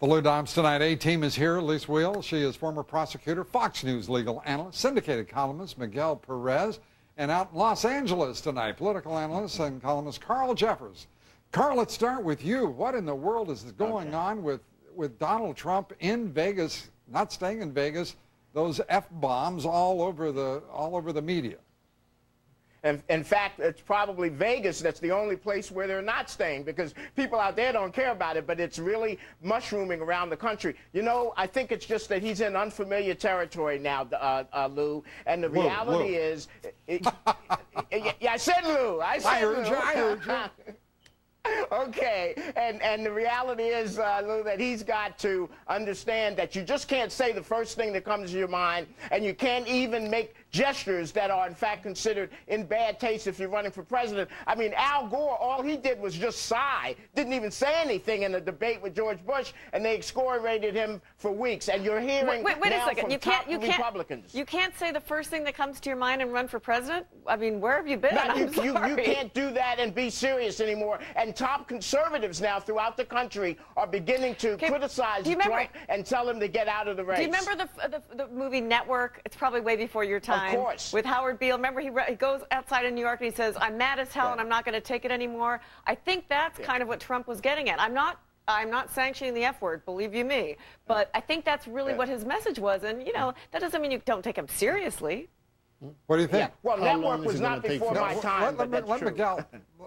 Lou Dobbs tonight. A-Team is here. Elise Wheel, she is former prosecutor, Fox News legal analyst, syndicated columnist Miguel Perez, and out in Los Angeles tonight, political analyst and columnist Carl Jeffers. Carl, let's start with you. What in the world is going on with Donald Trump in Vegas, not staying in Vegas, those F-bombs all over the media? In fact, it's probably Vegas that's the only place where they're not staying, because people out there don't care about it, but it's really mushrooming around the country. You know, I think it's just that he's in unfamiliar territory now, Lou, and the reality is... yeah, I said Lou. I heard you. Okay, and the reality is, Lou, that he's got to understand that you just can't say the first thing that comes to your mind, and you can't even make gestures that are, in fact, considered in bad taste if you're running for president. I mean, Al Gore, all he did was just sigh, didn't even say anything in the debate with George Bush, and they excoriated him for weeks. And you're hearing wait now a second. from Republicans. You can't say the first thing that comes to your mind and run for president? I mean, where have you been? You can't do that and be serious anymore. And top conservatives now throughout the country are beginning to criticize Trump and tell him to get out of the race. Do you remember the movie Network? It's probably way before your time. Of course. With Howard Beale. Remember, he goes outside in New York and he says, I'm mad as hell and I'm not going to take it anymore. I think that's kind of what Trump was getting at. I'm not sanctioning the F word, believe you me. But I think that's really what his message was. And, you know, that doesn't mean you don't take him seriously. What do you think? Yeah. Well, Network was not before my time, but that's true.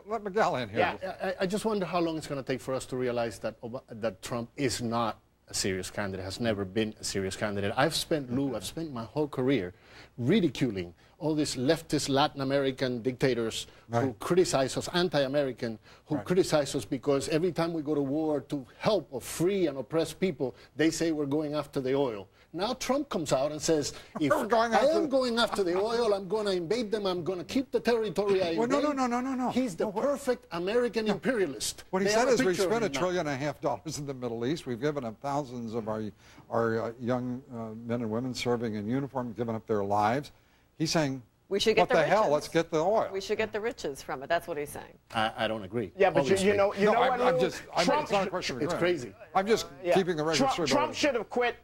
Let Miguel in here. Yeah. I just wonder how long it's going to take for us to realize that Trump is not a serious candidate, has never been a serious candidate. I've spent my whole career ridiculing all these leftist Latin American dictators who criticize us, anti-American, who criticize us because every time we go to war to help or free and oppress people, they say we're going after the oil. Now Trump comes out and says, if I am going after the oil, I'm going to invade them, I'm going to keep the territory I invade. No. He's the perfect American imperialist. What he said is we spent $1.5 trillion in the Middle East. We've given up thousands of our young men and women serving in uniform, given up their lives. He's saying, we should get what the hell, let's get the oil. We should get the riches from it. That's what he's saying. I don't agree. Yeah, but you know what, Lou? It's not a question of It's crazy. I'm just keeping the record straight. Trump should have quit.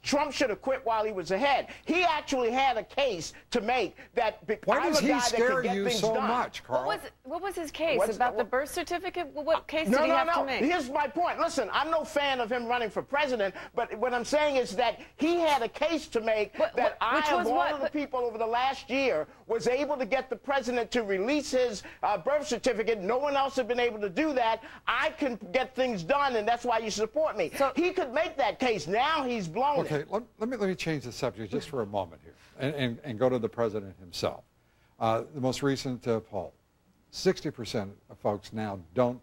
Trump should have quit while he was ahead. He actually had a case to make that. Why does he scare you so much, Carl? What was his case? About the birth certificate? What case did he have to make? Here's my point. Listen, I'm no fan of him running for president, but what I'm saying is that he had a case to make that of all of the people over the last year was able to get the president to release his birth certificate. No one else had been able to do that. I can get things done, and that's why you support me. So he could make that case. Now he's blown it. Okay, let me change the subject just for a moment here and go to the president himself. The most recent poll, 60% of folks now don't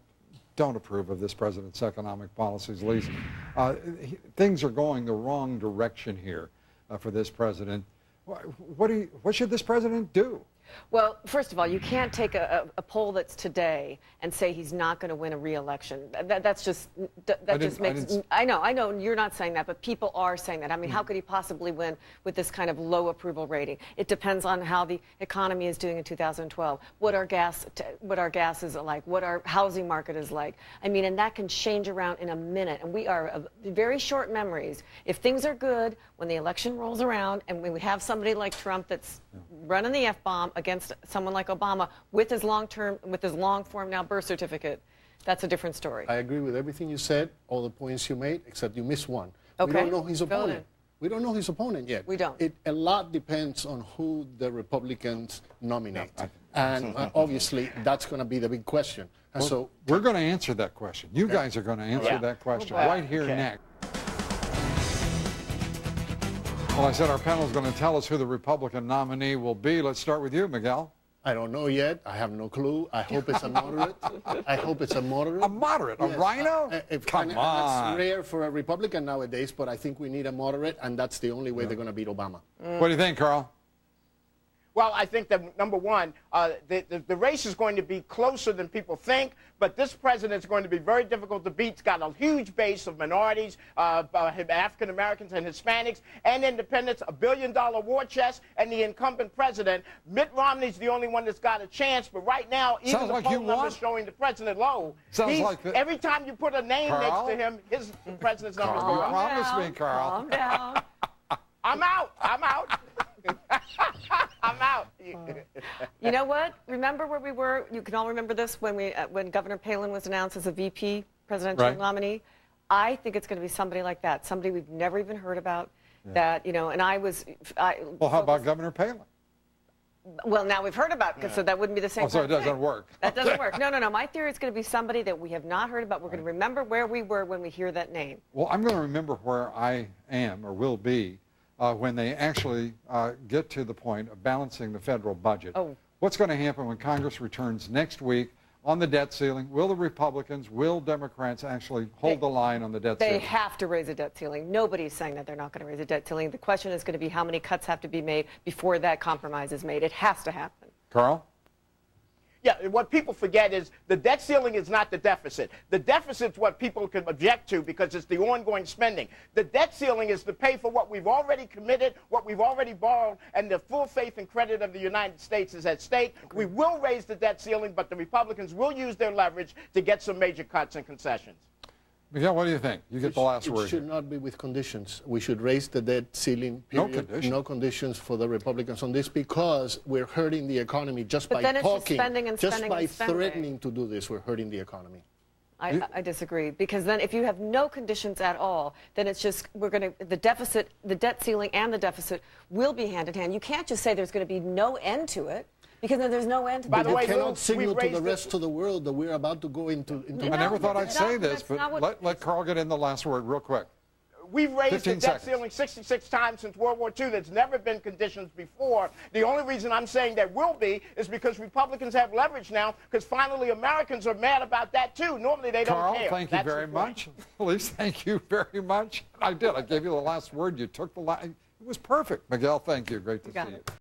approve of this president's economic policies. At least things are going the wrong direction here for this president. What should this president do? Well, first of all, you can't take a poll that's today and say he's not going to win a re-election. That just makes. I know you're not saying that, but people are saying that. I mean, how could he possibly win with this kind of low approval rating? It depends on how the economy is doing in 2012, what our gas is like, what our housing market is like. I mean, and that can change around in a minute. And we are very short memories. If things are good when the election rolls around, and when we have somebody like Trump that's running the F-bomb against someone like Obama with his long-form now birth certificate, that's a different story. I agree with everything you said, all the points you made, except you missed one. Okay. We don't know his opponent. We don't know his opponent yet. We don't. A lot depends on who the Republicans nominate. And obviously, that's going to be the big question. And so we're going to answer that question. You guys are going to answer that question right here next. Well, I said our panel is going to tell us who the Republican nominee will be. Let's start with you, Miguel. I don't know yet. I have no clue. I hope it's a moderate. I hope it's a moderate. A moderate? Yes. A rhino? Come on. That's rare for a Republican nowadays, but I think we need a moderate, and that's the only way they're going to beat Obama. What do you think, Carl? Well, I think that, number one, the race is going to be closer than people think, but this president is going to be very difficult to beat. He's got a huge base of minorities, African Americans and Hispanics, and independents, $1 billion war chest, and the incumbent president. Mitt Romney's the only one that's got a chance, but right now, even the poll numbers showing the president low. Every time you put a name next to him, the president's numbers go up. Promise me, Carl. Calm down. I'm out. I'm out. I'm out. You know what? Remember where we were? You can all remember this when Governor Palin was announced as a VP presidential nominee. I think it's going to be somebody like that, somebody we've never even heard about. That and well, how about Governor Palin? Well, now we've heard about it, so that wouldn't be the same. Oh, so it doesn't work. That doesn't work. No. My theory is going to be somebody that we have not heard about. We're going to remember where we were when we hear that name. Well, I'm going to remember where I am or will be when they actually get to the point of balancing the federal budget. Oh. What's going to happen when Congress returns next week on the debt ceiling? Will the Republicans, will Democrats actually hold the line on the debt ceiling? They have to raise a debt ceiling. Nobody's saying that they're not going to raise a debt ceiling. The question is going to be how many cuts have to be made before that compromise is made. It has to happen. Carl? Yeah, what people forget is the debt ceiling is not the deficit. The deficit's what people can object to because it's the ongoing spending. The debt ceiling is to pay for what we've already committed, what we've already borrowed, and the full faith and credit of the United States is at stake. We will raise the debt ceiling, but the Republicans will use their leverage to get some major cuts and concessions. Miguel, what do you think? You get the last word. It should not be with conditions. We should raise the debt ceiling, period. No conditions. No conditions for the Republicans on this because we're hurting the economy just But by then talking. It's just spending and spending just by and spending. threatening to do this, we're hurting the economy. I disagree, because then if you have no conditions at all, then it's just the debt ceiling and the deficit will be hand in hand. You can't just say there's going to be no end to it. Because then there's no end to By the the way, you cannot Lou, signal to the raised rest of the world that we're about to go into I never thought I'd say this, that's not but what- let Carl get in the last word real quick. We've raised the 15 debt seconds. ceiling 66 times since World War II. There's never been conditions before. The only reason I'm saying there will be is because Republicans have leverage now, because finally Americans are mad about that, too. Normally they don't Carl, care. thank you very much. Elise, thank you very much. I did. I gave you the last word. You took the last. It was perfect. Miguel, thank you. Great to see you.